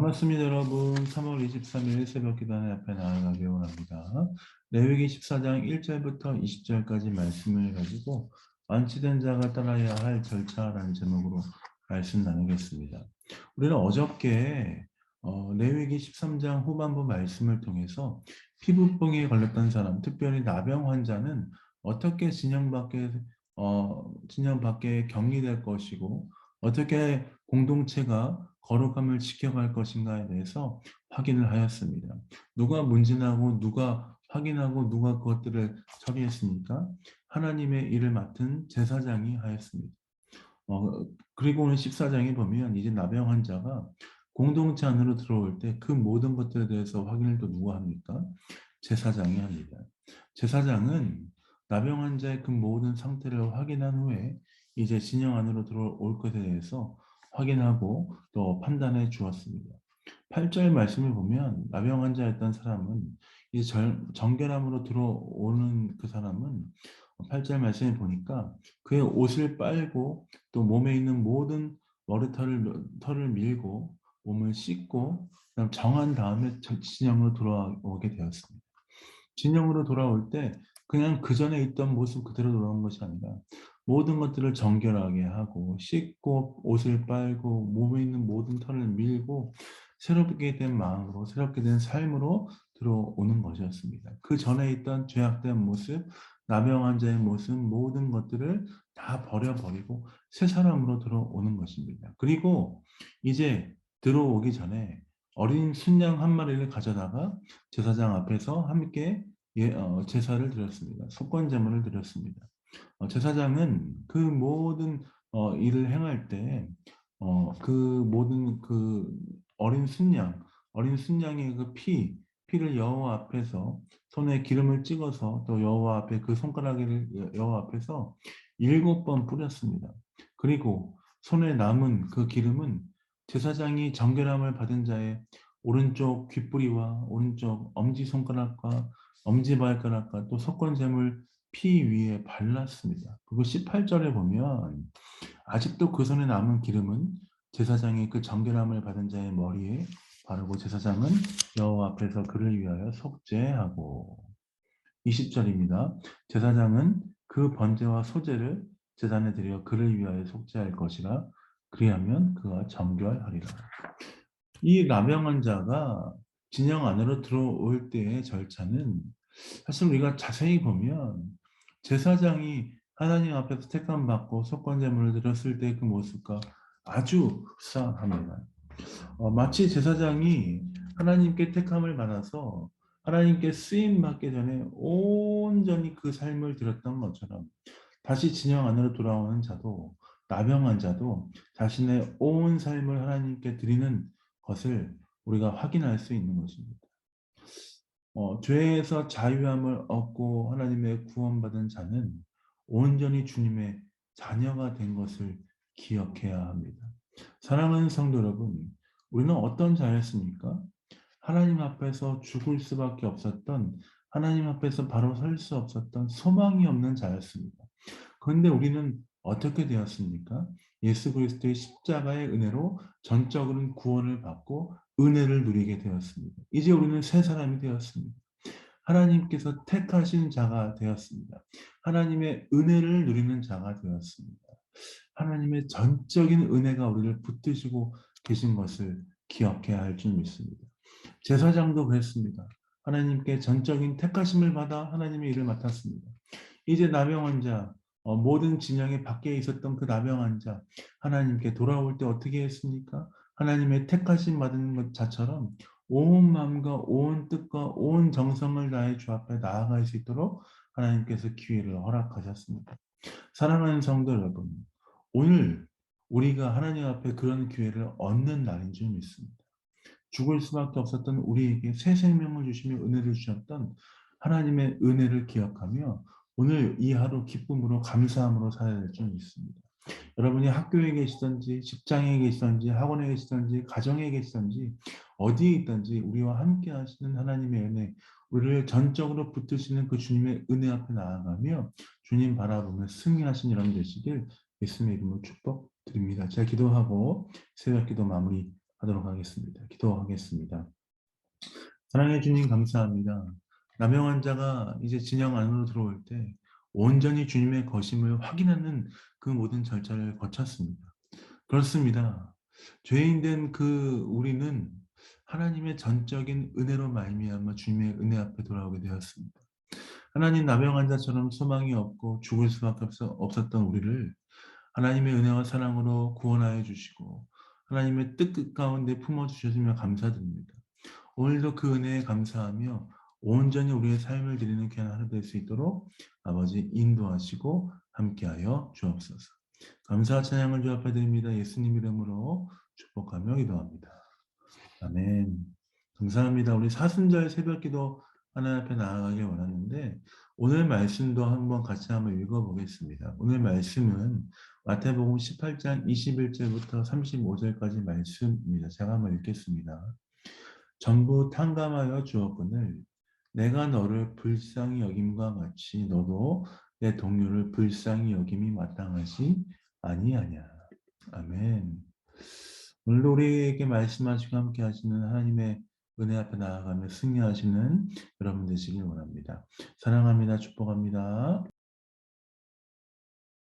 반갑습니다, 여러분. 3월 23일 새벽 기도하는 앞에 나아가기 원합니다. 레위기 14장 1절부터 20절까지 말씀을 가지고 완치된 자가 따라야 할 절차라는 제목으로 말씀 나누겠습니다. 우리는 어저께 레위기 13장 후반부 말씀을 통해서 피부병에 걸렸던 사람, 특별히 나병 환자는 어떻게 진영 밖에 격리될 것이고 어떻게 공동체가 거룩함을 지켜갈 것인가에 대해서 확인을 하였습니다. 누가 문진하고 누가 확인하고 누가 그것들을 처리했습니까? 하나님의 일을 맡은 제사장이 하였습니다. 그리고 오늘 14장에 보면 이제 나병 환자가 공동체 안으로 들어올 때 그 모든 것들에 대해서 확인을 또 누가 합니까? 제사장이 합니다. 제사장은 나병 환자의 그 모든 상태를 확인한 후에 이제 진영 안으로 들어올 것에 대해서 확인하고 또 판단해 주었습니다. 8절 말씀을 보면 나병 환자였던 사람은 이제 정결함으로 들어오는 그 사람은 8절 말씀을 보니까 그의 옷을 빨고 또 몸에 있는 모든 털을 밀고 몸을 씻고 그다음 정한 다음에 진영으로 돌아오게 되었습니다. 진영으로 돌아올 때 그냥 그 전에 있던 모습 그대로 돌아온 것이 아니라 모든 것들을 정결하게 하고 씻고 옷을 빨고 몸에 있는 모든 털을 밀고 새롭게 된 마음으로 새롭게 된 삶으로 들어오는 것이었습니다. 그 전에 있던 죄악된 모습, 나병 환자의 모습 모든 것들을 다 버려버리고 새 사람으로 들어오는 것입니다. 그리고 이제 들어오기 전에 어린 순양 한 마리를 가져다가 제사장 앞에서 함께 제사를 드렸습니다. 속건제물을 드렸습니다. 제사장은 그 모든 일을 행할 때 그 모든 그 어린 순양의 그 피를 여호와 앞에서 손에 기름을 찍어서 또 여호와 앞에 그 손가락을 여호와 앞에서 7번 뿌렸습니다. 그리고 손에 남은 그 기름은 제사장이 정결함을 받은 자의 오른쪽 귓뿌리와 오른쪽 엄지손가락과 엄지발가락과 또 속건제물 피 위에 발랐습니다. 그리고 18절에 보면 아직도 그 손에 남은 기름은 제사장이 그 정결함을 받은 자의 머리에 바르고 제사장은 여호와 앞에서 그를 위하여 속죄하고 20절입니다. 제사장은 그 번제와 소제를 제단에 드려 그를 위하여 속죄할 것이라 그리하면 그가 정결하리라. 이 나병 환자가 진영 안으로 들어올 때의 절차는 사실 우리가 자세히 보면 제사장이 하나님 앞에서 택함 받고 속건제물을 드렸을 때 그 모습과 아주 흡사합니다. 마치 제사장이 하나님께 택함을 받아서 하나님께 쓰임 받기 전에 온전히 그 삶을 드렸던 것처럼 다시 진영 안으로 돌아오는 자도 나병한 자도 자신의 온 삶을 하나님께 드리는 것을 우리가 확인할 수 있는 것입니다. 죄에서 자유함을 얻고 하나님의 구원받은 자는 온전히 주님의 자녀가 된 것을 기억해야 합니다. 사랑하는 성도 여러분, 우리는 어떤 자였습니까? 하나님 앞에서 죽을 수밖에 없었던, 하나님 앞에서 바로 설 수 없었던 소망이 없는 자였습니다. 그런데 우리는 어떻게 되었습니까? 예수 그리스도의 십자가의 은혜로 전적으로 구원을 받고 은혜를 누리게 되었습니다. 이제 우리는 새 사람이 되었습니다. 하나님께서 택하신 자가 되었습니다. 하나님의 은혜를 누리는 자가 되었습니다. 하나님의 전적인 은혜가 우리를 붙드시고 계신 것을 기억해야 할 줄 믿습니다. 제사장도 그랬습니다. 하나님께 전적인 택하심을 받아 하나님의 일을 맡았습니다. 이제 나병 환자, 모든 진영의 밖에 있었던 그 나병 환자, 하나님께 돌아올 때 어떻게 했습니까? 하나님의 택하심 받은 것 자처럼 온 마음과 온 뜻과 온 정성을 다해 주 앞에 나아갈 수 있도록 하나님께서 기회를 허락하셨습니다. 사랑하는 성도 여러분, 오늘 우리가 하나님 앞에 그런 기회를 얻는 날인 줄 믿습니다. 죽을 수밖에 없었던 우리에게 새 생명을 주시며 은혜를 주셨던 하나님의 은혜를 기억하며 오늘 이 하루 기쁨으로 감사함으로 살아야 될 줄 믿습니다. 여러분이 학교에 계시든지 직장에 계시든지 학원에 계시든지 가정에 계시든지 어디에 있든지 우리와 함께 하시는 하나님의 은혜, 우리를 전적으로 붙드시는 그 주님의 은혜 앞에 나아가며 주님 바라보며 승리하신 여러분 되시길 예수님의 이름으로 축복드립니다. 제가 기도하고 새벽 기도 마무리 하도록 하겠습니다. 기도하겠습니다. 사랑해 주님 감사합니다. 남영 환자가 이제 진영 안으로 들어올 때 온전히 주님의 거심을 확인하는 그 모든 절차를 거쳤습니다. 그렇습니다. 죄인된 그 우리는 하나님의 전적인 은혜로 말미암아 주님의 은혜 앞에 돌아오게 되었습니다. 하나님 남영 환자처럼 소망이 없고 죽을 수밖에 없었던 우리를 하나님의 은혜와 사랑으로 구원하여 주시고 하나님의 뜻 가운데 품어주셔서 감사드립니다. 오늘도 그 은혜에 감사하며 온전히 우리의 삶을 드리는 귀한 하루 될 수 있도록 아버지 인도하시고 함께하여 주옵소서. 감사와 찬양을 주 앞에 드립니다. 예수님 이름으로 축복하며 기도합니다. 아멘. 감사합니다. 우리 사순절 새벽기도 하나님 앞에 나아가길 원하는데 오늘 말씀도 한번 같이 한번 읽어보겠습니다. 오늘 말씀은 마태복음 18장 21절부터 35절까지 말씀입니다. 제가 한번 읽겠습니다. 전부 탕감하여 주었거늘 내가 너를 불쌍히 여김과 같이 너도 내 동료를 불쌍히 여김이 마땅하지 아니하냐. 아멘. 오늘도 우리에게 말씀하시고 함께 하시는 하나님의 은혜 앞에 나아가며 승리하시는 여러분 되시길 원합니다. 사랑합니다. 축복합니다.